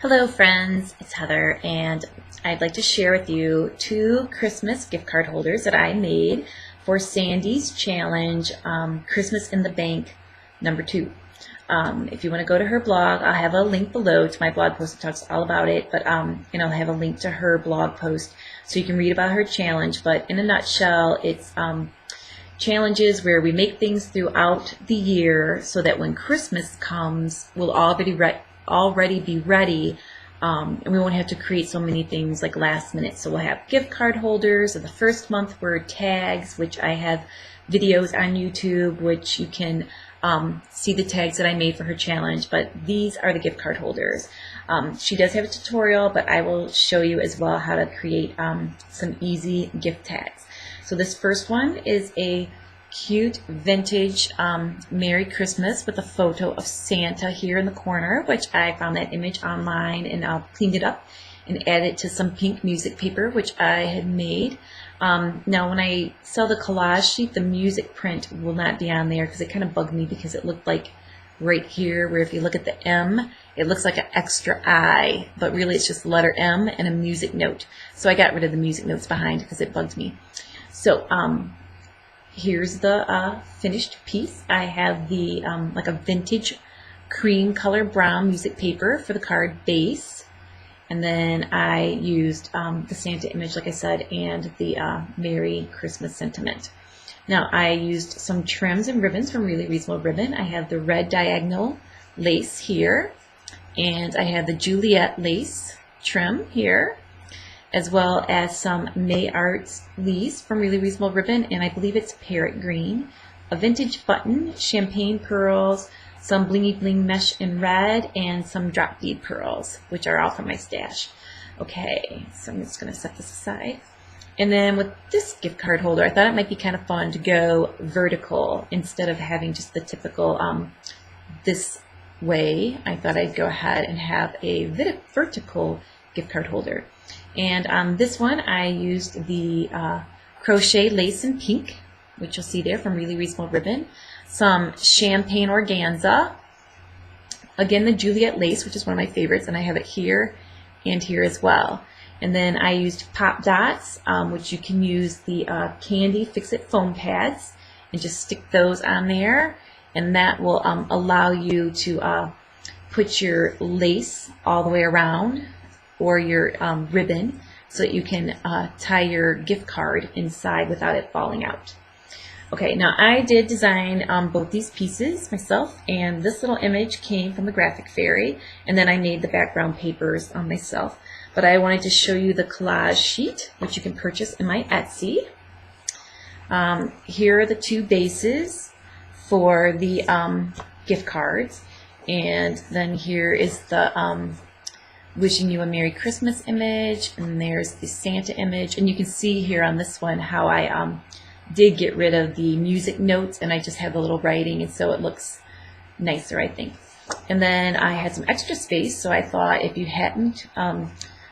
Hello friends, it's Heather and I'd like to share with you two Christmas gift card holders that I made for Sandy's challenge, Christmas in the Bank #2. If you want to go to her blog, I'll have a link below to my blog post that talks all about it, but and I'll have a link to her blog post so you can read about her challenge. But in a nutshell, it's challenges where we make things throughout the year so that when Christmas comes, we'll already be ready, and we won't have to create so many things like last minute. So we'll have gift card holders, and the first month were tags, which I have videos on YouTube, which you can see the tags that I made for her challenge, but these are the gift card holders. She does have a tutorial, but I will show you as well how to create some easy gift tags. So this first one is a cute vintage Merry Christmas with a photo of Santa here in the corner, which I found that image online and I'll cleaned it up and added it to some pink music paper which I had made. Now when I sell the collage sheet, the music print will not be on there because it kind of bugged me because it looked like right here where if you look at the M, it looks like an extra I, but really it's just letter M and a music note. So I got rid of the music notes behind because it bugged me. So here's the finished piece. I have the like a vintage cream color brown music paper for the card base, and then I used the Santa image, like I said, and the Merry Christmas sentiment. Now I used some trims and ribbons from Really Reasonable Ribbon. I have the red diagonal lace here, and I have the Juliet lace trim here, as well as some May Arts leaves from Really Reasonable Ribbon, and I believe it's parrot green, a vintage button, champagne pearls, some blingy bling mesh in red, and some drop bead pearls, which are all from my stash. Okay, so I'm just going to set this aside. And then with this gift card holder, I thought it might be kind of fun to go vertical instead of having just the typical this way. I thought I'd go ahead and have a vertical gift card holder. And on this one, I used the crochet lace in pink, which you'll see there from Really Reasonable Ribbon, some champagne organza, again the Juliet lace, which is one of my favorites, and I have it here and here as well. And then I used pop dots, which you can use the candy fix-it foam pads and just stick those on there, and that will allow you to put your lace all the way around, or your ribbon, so that you can tie your gift card inside without it falling out. Okay, now I did design both these pieces myself, and this little image came from the Graphic Fairy, and then I made the background papers myself. But I wanted to show you the collage sheet, which you can purchase in my Etsy. Here are the two bases for the gift cards, and then here is the wishing you a Merry Christmas image, and there's the Santa image, and you can see here on this one how I did get rid of the music notes and I just have the little writing, and so it looks nicer, I think. And then I had some extra space, so I thought if you hadn't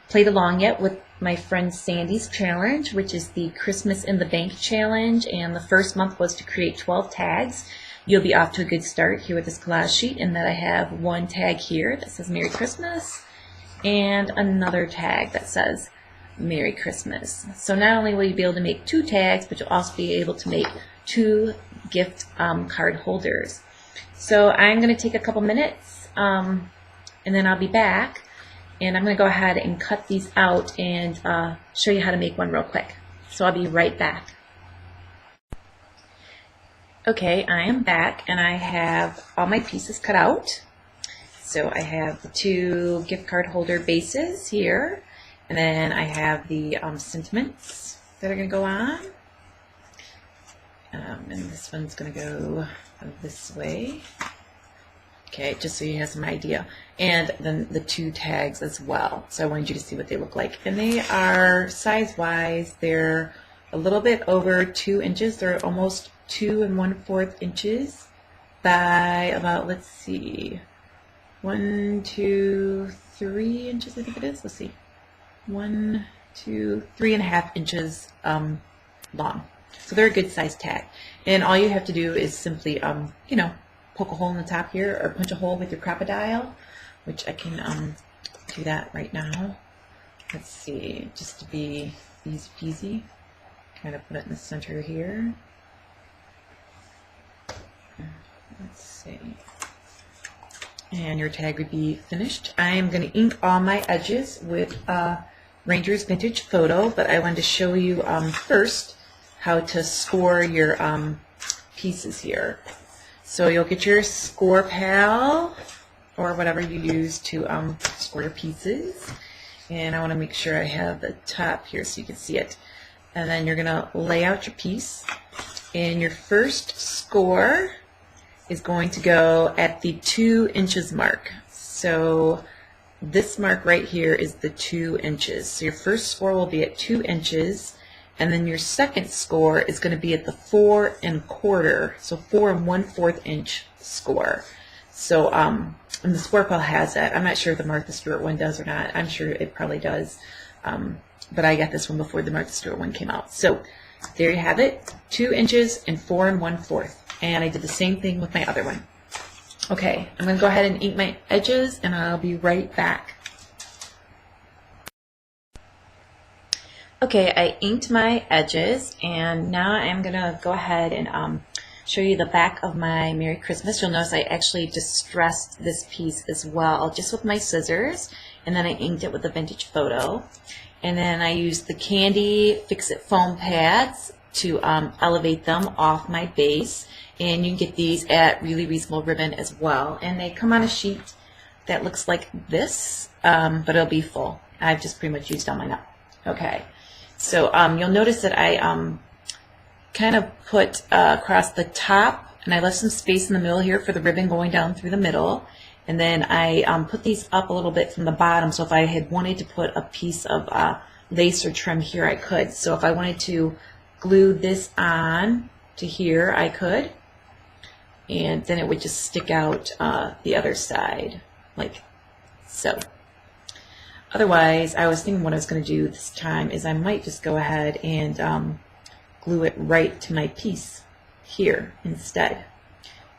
played along yet with my friend Sandy's challenge, which is the Christmas in the Bank challenge, and the first month was to create 12 tags, you'll be off to a good start here with this collage sheet. And that I have one tag here that says Merry Christmas, and another tag that says Merry Christmas. So not only will you be able to make 2 tags, but you'll also be able to make 2 gift card holders. So I'm going to take a couple minutes, and then I'll be back, and I'm going to go ahead and cut these out and show you how to make one real quick. So I'll be right back. Okay, I am back, and I have all my pieces cut out. So I have the 2 gift card holder bases here, and then I have the sentiments that are going to go on, and this one's going to go this way. Okay, just so you have some idea. And then the 2 tags as well. So I wanted you to see what they look like. And they are size-wise, they're a little bit over 2 inches. They're almost 2 1/4 inches by about, let's see, 1, 2, 3 inches, I think it is. Let's see. 1, 2, 3.5 inches long. So they're a good size tag. And all you have to do is simply, you know, poke a hole in the top here, or punch a hole with your crocodile, which I can do that right now. Let's see, just to be easy peasy, kind of put it in the center here. Let's see. And your tag would be finished. I am going to ink all my edges with Ranger's Vintage Photo, but I wanted to show you first how to score your pieces here. So you'll get your score pal or whatever you use to score your pieces. And I want to make sure I have the top here so you can see it. And then you're going to lay out your piece. And your first score is going to go at the 2 inches mark. So this mark right here is the 2 inches. So your first score will be at 2 inches, and then your second score is going to be at the 4 1/4, so 4 1/4 inch score. So and the score pal has that. I'm not sure if the Martha Stewart one does or not. I'm sure it probably does, but I got this one before the Martha Stewart one came out. So there you have it, 2 inches and 4 1/4. And I did the same thing with my other one. Okay, I'm going to go ahead and ink my edges, and I'll be right back. Okay, I inked my edges, and now I'm going to go ahead and show you the back of my Merry Christmas. You'll notice I actually distressed this piece as well, just with my scissors, and then I inked it with the Vintage Photo. And then I used the Candy Fix-It foam pads to elevate them off my base. And you can get these at Really Reasonable Ribbon as well. And they come on a sheet that looks like this, but it'll be full. I've just pretty much used all mine up. Okay, so you'll notice that I kind of put across the top, and I left some space in the middle here for the ribbon going down through the middle. And then I put these up a little bit from the bottom, so if I had wanted to put a piece of lace or trim here, I could. So if I wanted to glue this on to here, I could. And then it would just stick out the other side, like so. Otherwise, I was thinking what I was going to do this time is I might just go ahead and glue it right to my piece here instead,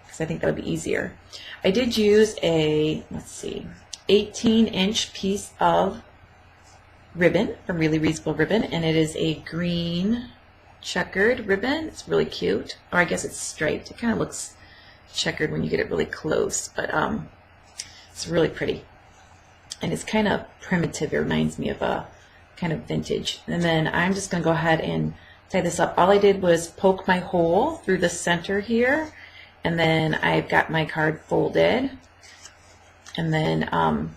because I think that would be easier. I did use a, let's see, 18-inch piece of ribbon from Really Reasonable Ribbon, and it is a green checkered ribbon. It's really cute, or I guess it's striped. It kind of looks checkered when you get it really close, but it's really pretty, and it's kind of primitive. It reminds me of a kind of vintage. And then I'm just going to go ahead and tie this up. All I did was poke my hole through the center here, and then I've got my card folded, and then I'm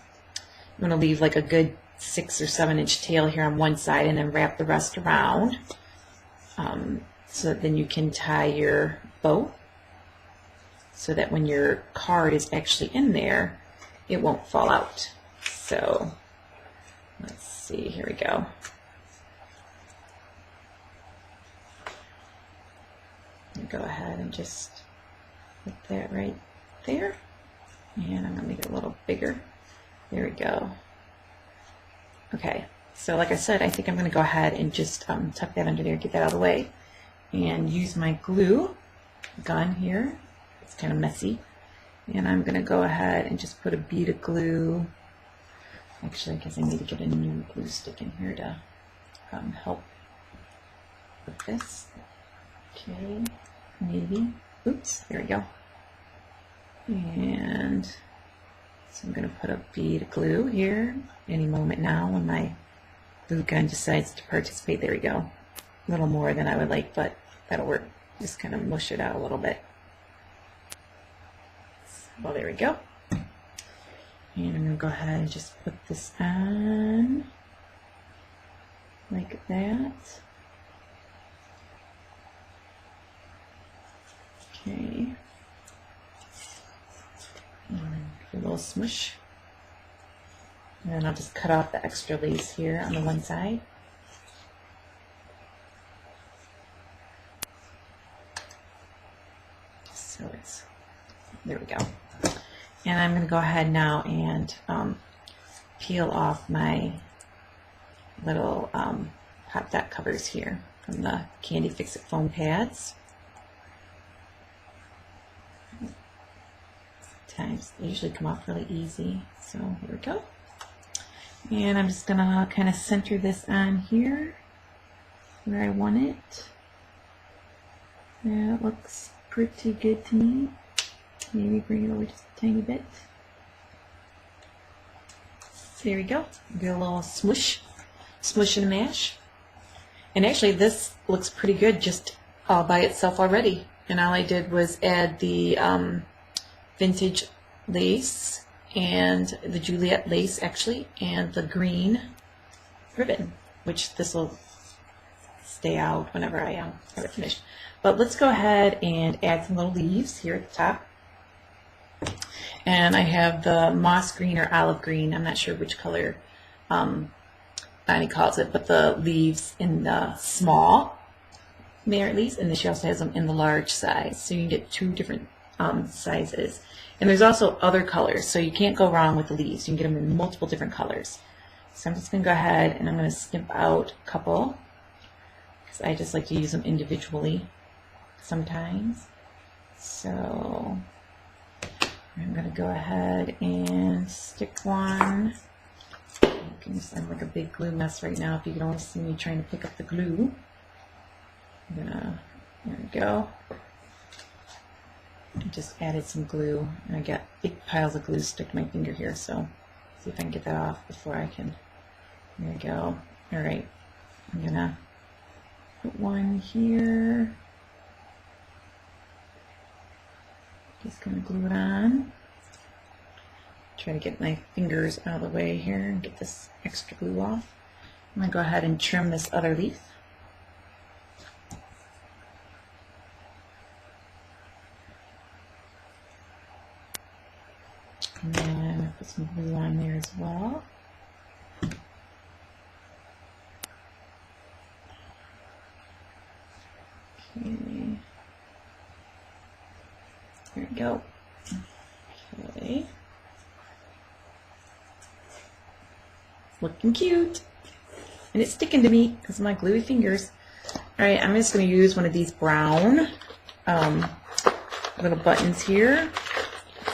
going to leave like a good 6 or 7 inch tail here on one side, and then wrap the rest around, so that then you can tie your bow, so that when your card is actually in there, it won't fall out. So let's see, here we go. Go ahead and just put that right there, and I'm going to make it a little bigger. There we go. Okay, so like I said, I think I'm going to go ahead and just tuck that under there, get that out of the way, and use my glue gun here. It's kind of messy, and I'm going to go ahead and just put a bead of glue. Actually, I guess I need to get a new glue stick in here to help with this. Okay, maybe. Oops, there we go. And so I'm going to put a bead of glue here any moment now when my glue gun decides to participate. There we go. A little more than I would like, but that'll work. Just kind of mush it out a little bit. Well, there we go. And I'm going to go ahead and just put this on like that. Okay. And a little smush. And then I'll just cut off the extra lace here on the one side. So it's, there we go. And I'm going to go ahead now and peel off my little pop dot covers here from the Candy Fix-It foam pads. Sometimes they usually come off really easy. So here we go. And I'm just gonna kind of center this on here where I want it. That looks pretty good to me. Maybe bring it over just a tiny bit. There we go. Get a little smush and mash. And actually this looks pretty good just all by itself already. And all I did was add the vintage lace and the Juliet lace actually, and the green ribbon, which this will stay out whenever I have it finished. But let's go ahead and add some little leaves here at the top. And I have the moss green or olive green, I'm not sure which color Bonnie calls it, but the leaves in the small Mary leaves, and then she also has them in the large size, so you can get two different sizes. And there's also other colors, so you can't go wrong with the leaves. You can get them in multiple different colors. So I'm just going to go ahead and I'm going to snip out a couple, because I just like to use them individually sometimes. So I'm going to go ahead and stick one. I'm like a big glue mess right now if you can only see me trying to pick up the glue. There we go. I just added some glue, and I got big piles of glue stuck to my finger here, so see if I can get that off before I can. There we go. Alright, I'm gonna put one here. Just gonna glue it on. Try to get my fingers out of the way here and get this extra glue off. I'm gonna go ahead and trim this other leaf. And then put some glue on there as well. Okay. There we go. Okay. Looking cute. And it's sticking to me because of my gluey fingers. Alright, I'm just going to use one of these brown little buttons here.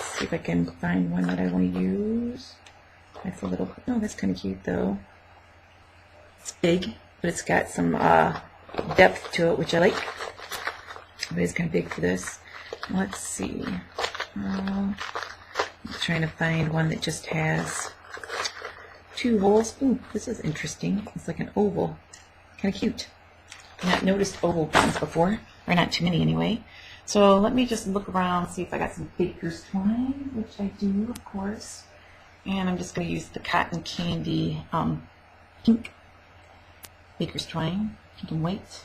See if I can find one that I want to use. That's a little, oh, that's kind of cute though. It's big, but it's got some depth to it, which I like. But it's kind of big for this. Let's see. I'm trying to find one that just has 2 holes. Ooh, this is interesting. It's like an oval. Kind of cute. I've not noticed oval ones before, or not too many anyway. So let me just look around, see if I got some baker's twine, which I do, of course. And I'm just going to use the cotton candy pink baker's twine, pink and white.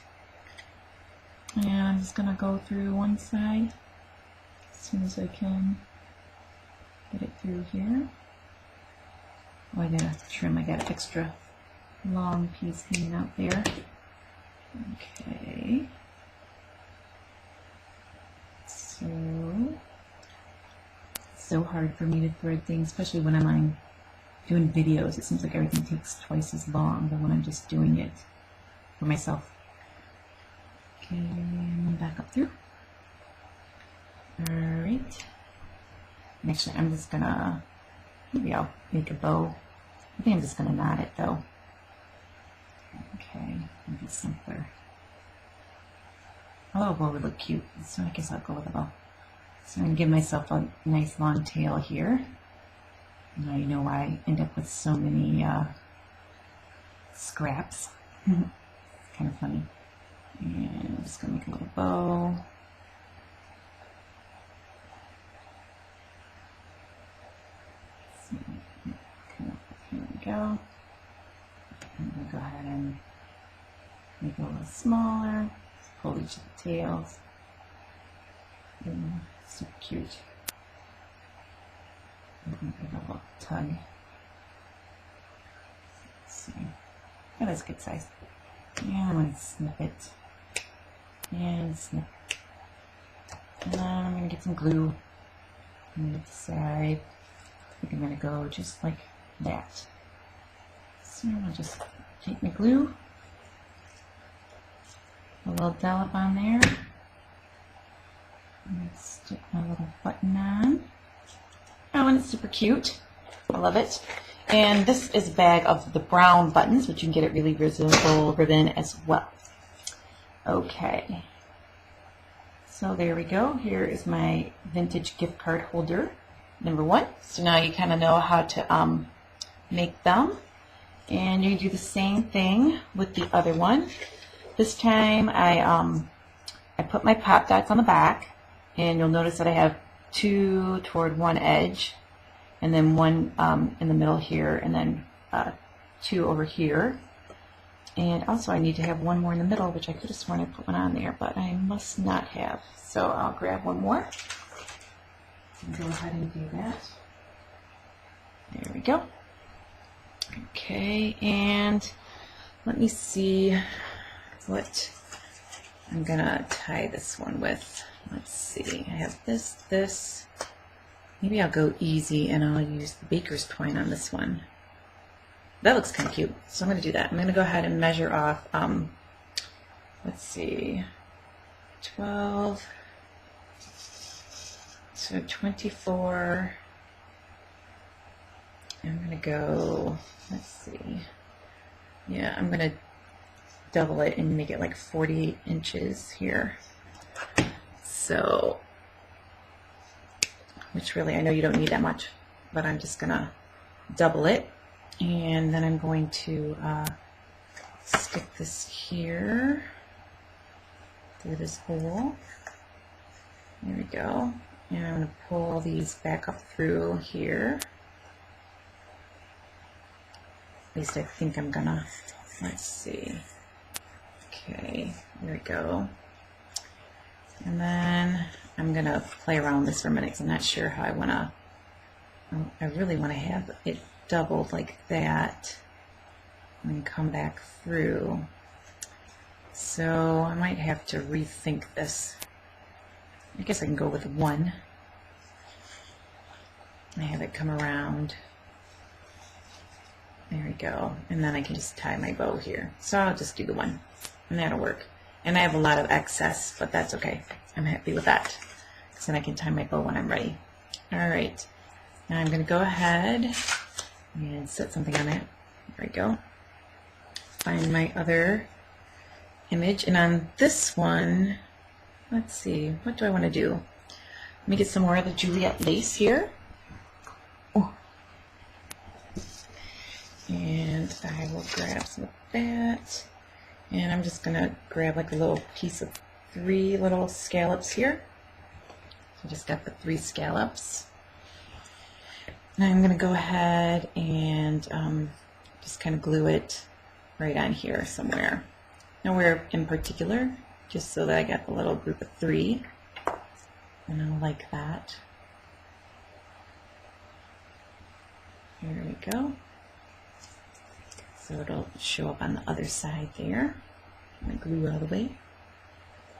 And I'm just going to go through one side as soon as I can get it through here. Oh, I gotta trim, I got an extra long piece hanging out there. Okay. So hard for me to thread things, especially when I'm doing videos. It seems like everything takes twice as long than when I'm just doing it for myself. Okay, and then back up through. Alright. Actually, I'm just gonna, maybe I'll make a bow. I think I'm just gonna knot it though. Okay, maybe simpler. Oh, a bow would look cute, so I guess I'll go with a bow. So I'm going to give myself a nice long tail here. Now you know why I end up with so many scraps. It's kind of funny. And I'm just going to make a little bow. So, here we go. I'm going to go ahead and make it a little smaller. Pull each of the tails. Super cute. Give it a little tug. Let's see. Oh, that's a good size. And I'm going to snip it. And snip. And then I'm going to get some glue on the side. I think I'm going to go just like that. So I'll just take my glue. A little dollop on there. And stick my little button on. Oh, and it's super cute. I love it. And this is a bag of the brown buttons, which you can get at Really Reasonable Ribbon as well. Okay. So there we go. Here is my vintage gift card holder, number 1. So now you kind of know how to make them. And you do the same thing with the other one. This time I put my pop dots on the back, and you'll notice that I have 2 toward one edge, and then 1 in the middle here, and then 2 over here. And also I need to have 1 more in the middle, which I could have sworn I put one on there, but I must not have. So I'll grab 1 more and go ahead and do that. There we go. Okay, and let me see what I'm gonna tie this one with. Let's see, I have this. Maybe I'll go easy and I'll use the baker's twine on this one. That looks kind of cute, so I'm going to do that. I'm going to go ahead and measure off, let's see, 12, so 24, I'm going to go, let's see, yeah, I'm going to double it and make it like 48 inches here. So, which really, I know you don't need that much, but I'm just going to double it. And then I'm going to stick this here through this hole. There we go. And I'm going to pull these back up through here. At least I think I'm gonna. Let's see. Okay, there we go. And then I'm going to play around with this for a minute because I'm not sure how I want to. I really want to have it doubled like that and then come back through. So I might have to rethink this. I guess I can go with 1. I have it come around. There we go. And then I can just tie my bow here. So I'll just do the 1 and that'll work. And I have a lot of excess, but that's okay. I'm happy with that because then I can tie my bow when I'm ready. All right. Now I'm going to go ahead and set something on it. There we go. Find my other image. And on this one, let's see, what do I want to do? Let me get some more of the Juliet lace here. Oh. And I will grab some of that. And I'm just going to grab like a little piece of 3 little scallops here. So just got the 3 scallops. And I'm going to go ahead and just kind of glue it right on here somewhere. Nowhere in particular, just so that I got the little group of 3. And I'll like that. Here we go. So it'll show up on the other side there. I'm going to glue it all the way.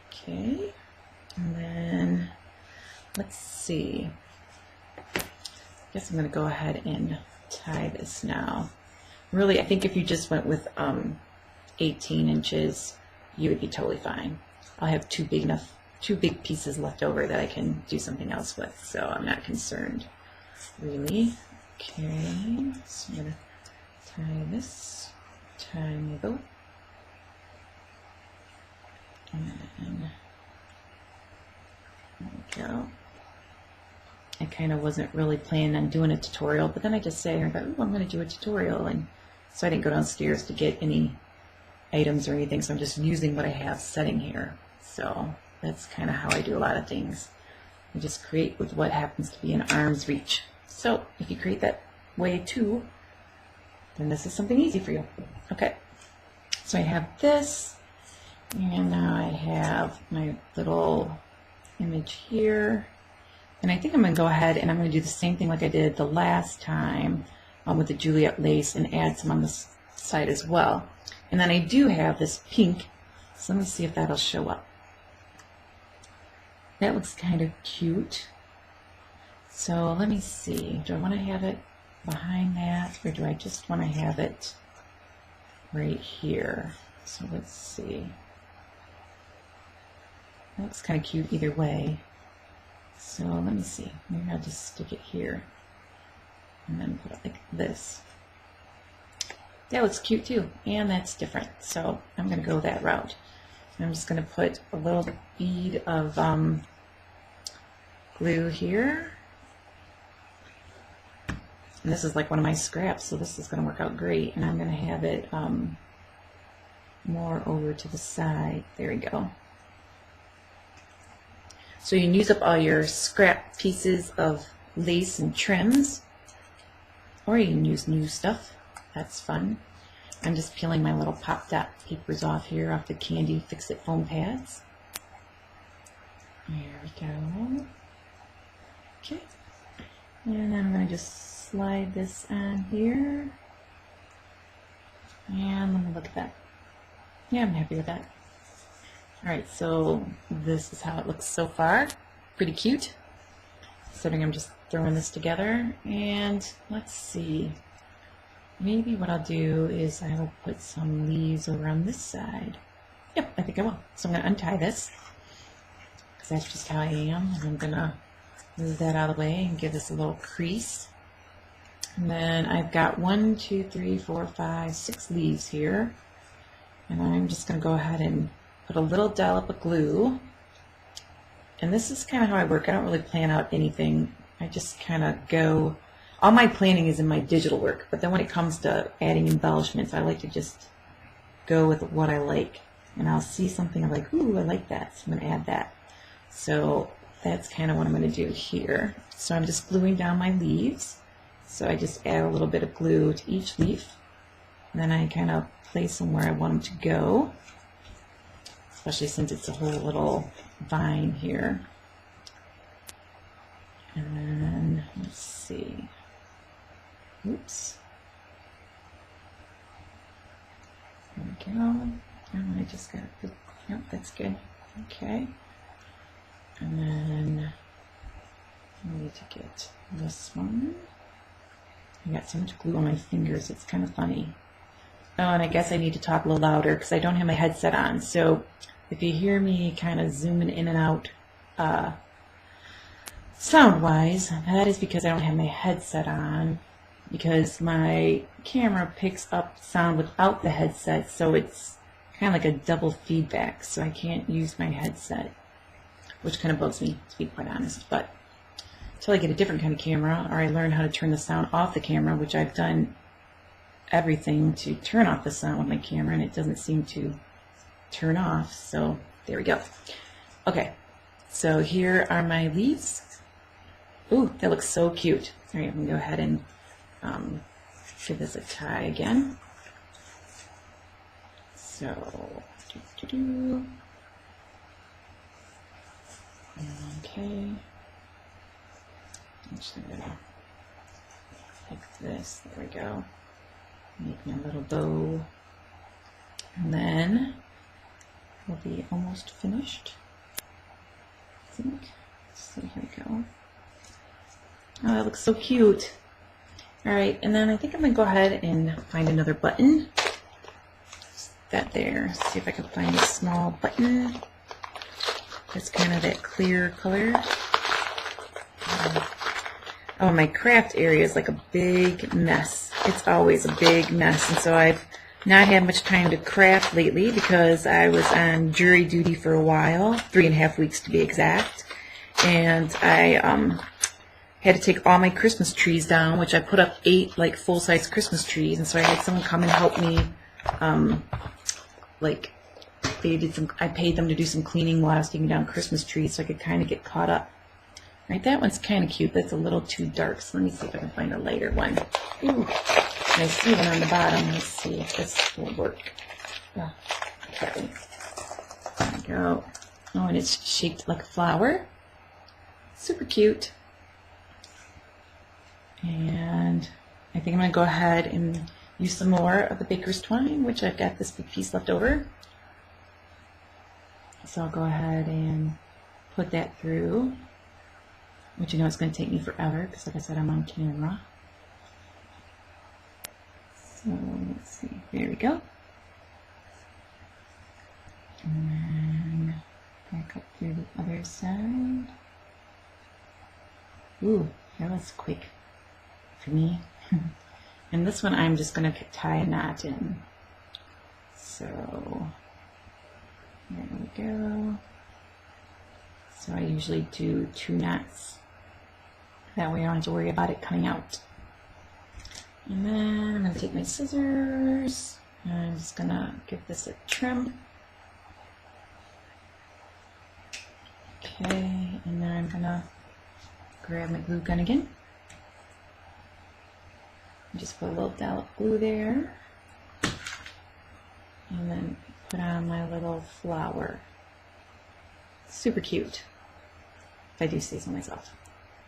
Okay. And then, let's see. I guess I'm going to go ahead and tie this now. Really, I think if you just went with 18 inches, you would be totally fine. I'll have 2 big pieces left over that I can do something else with, so I'm not concerned, really. Okay, so I'm going to tie this, tie my bow, and there we go. I kind of wasn't really planning on doing a tutorial, but then I just said, I thought, oh, I'm going to do a tutorial, and so I didn't go downstairs to get any items or anything, so I'm just using what I have setting here. So that's kind of how I do a lot of things. I just create with what happens to be in arm's reach. So if you create that way too, then this is something easy for you. Okay, so I have this, and now I have my little image here. And I think I'm going to go ahead and I'm going to do the same thing like I did the last time with the Juliet lace and add some on this side as well. And then I do have this pink, so let me see if that'll show up. That looks kind of cute. So let me see, do I want to have it behind that, or do I just want to have it right here? So let's see. That looks kind of cute either way. So let me see, maybe I'll just stick it here and then put it like this. that looks cute too, and that's different. So I'm going to go that route. I'm just going to put a little bead of glue here. And this is like one of my scraps, so this is going to work out great. And I'm going to have it more over to the side. There we go. So you can use up all your scrap pieces of lace and trims, or you can use new stuff. That's fun. I'm just peeling my little pop dot papers off here, off the Candy Fix-It foam pads. There we go. Okay. And then I'm going to just slide this on here. And let me look at that. Yeah, I'm happy with that. Alright, so this is how it looks so far. Pretty cute. So I'm just throwing this together, and let's see. Maybe what I'll do is I will put some leaves over on this side. Yep, I think I will. So I'm going to untie this, because that's just how I am. And I'm going to move that out of the way and give this a little crease. And then I've got 1, 2, 3, 4, 5, 6 leaves here. And I'm just going to go ahead and put a little dollop of glue. And this is kind of how I work. I don't really plan out anything. I just kind of go. All my planning is in my digital work, but then when it comes to adding embellishments, I like to just go with what I like. And I'll see something I'm like, ooh, I like that, so I'm going to add that. So that's kind of what I'm going to do here. So I'm just gluing down my leaves. So I just add a little bit of glue to each leaf. And then I kind of place them where I want them to go, especially since it's a whole little vine here. And then, let's see. Oops. There we go. And I just got to, yep, that's good. Okay. And then I need to get this one. I got so much glue on my fingers, it's kind of funny. Oh, and I guess I need to talk a little louder because I don't have my headset on. So if you hear me kind of zooming in and out sound-wise, that is because I don't have my headset on, because my camera picks up sound without the headset, so it's kind of like a double feedback, so I can't use my headset, which kind of bugs me, to be quite honest. But until I get a different kind of camera, or I learn how to turn the sound off the camera, which I've done everything to turn off the sound with my camera, and it doesn't seem to turn off. So there we go. Okay, so here are my leaves. Ooh, that looks so cute. All right, I'm gonna go ahead and give this a tie again. So, okay. Actually, I'm gonna take this. There we go. Make my little bow, and then we'll be almost finished, I think. So here we go. Oh, that looks so cute. Alright, and then I think I'm going to go ahead and find another button. Just that there. See if I can find a small button that's kind of that clear color. Oh, my craft area is like a big mess. It's always a big mess, and so I've not had much time to craft lately because I was on jury duty for a while, 3.5 weeks to be exact, and I had to take all my Christmas trees down, which I put up 8 like full-size Christmas trees, and so I had someone come and help me. Like they did some, I paid them to do some cleaning while I was taking down Christmas trees, so I could kind of get caught up. Right, that one's kind of cute. That's a little too dark, so let me see if I can find a lighter one. Ooh, and I see one on the bottom. Let's see if this will work. Oh, okay. There we go. Oh, and it's shaped like a flower. Super cute. And I think I'm going to go ahead and use some more of the baker's twine, which I've got this big piece left over. So I'll go ahead and put that through, which you know it's going to take me forever because, like I said, I'm on camera. So let's see. There we go. And then back up through the other side. Ooh, that was quick for me. And this one I'm just going to tie a knot in. So there we go. So I usually do 2 knots. That way I don't have to worry about it coming out. And then I'm going to take my scissors and I'm just going to give this a trim. Okay, and then I'm going to grab my glue gun again. Just put a little dollop glue there. And then put on my little flower. Super cute, if I do say so myself.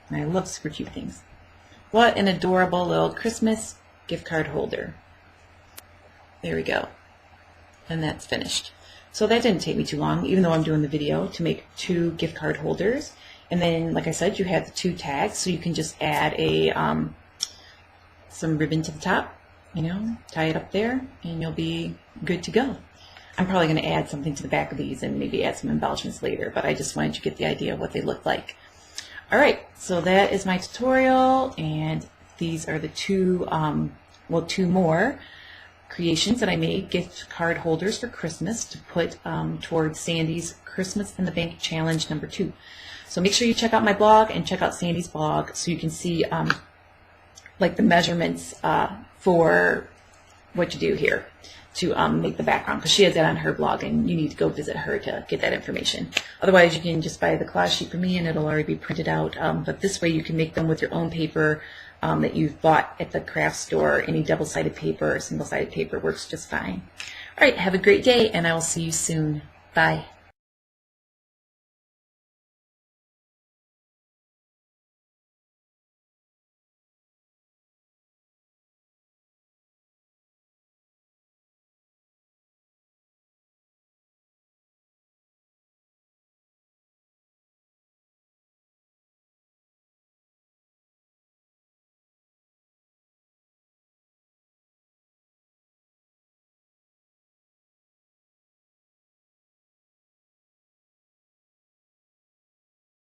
And I love super cute things. What an adorable little Christmas gift card holder. There we go. And that's finished. So that didn't take me too long, even though I'm doing the video, to make 2 gift card holders. And then, like I said, you have the 2 tags, so you can just add a some ribbon to the top, you know, tie it up there, and you'll be good to go. I'm probably going to add something to the back of these and maybe add some embellishments later, but I just wanted you to get the idea of what they look like. All right, so that is my tutorial, and these are the 2 more creations that I made, gift card holders for Christmas to put towards Sandy's Christmas in the Bank Challenge number 2. So make sure you check out my blog and check out Sandy's blog so you can see like the measurements for what you do here to make the background, because she has that on her blog and you need to go visit her to get that information. Otherwise you can just buy the collage sheet from me and it'll already be printed out, but this way you can make them with your own paper that you've bought at the craft store. Any double-sided paper or single-sided paper works just fine. All right, have a great day and I will see you soon. Bye.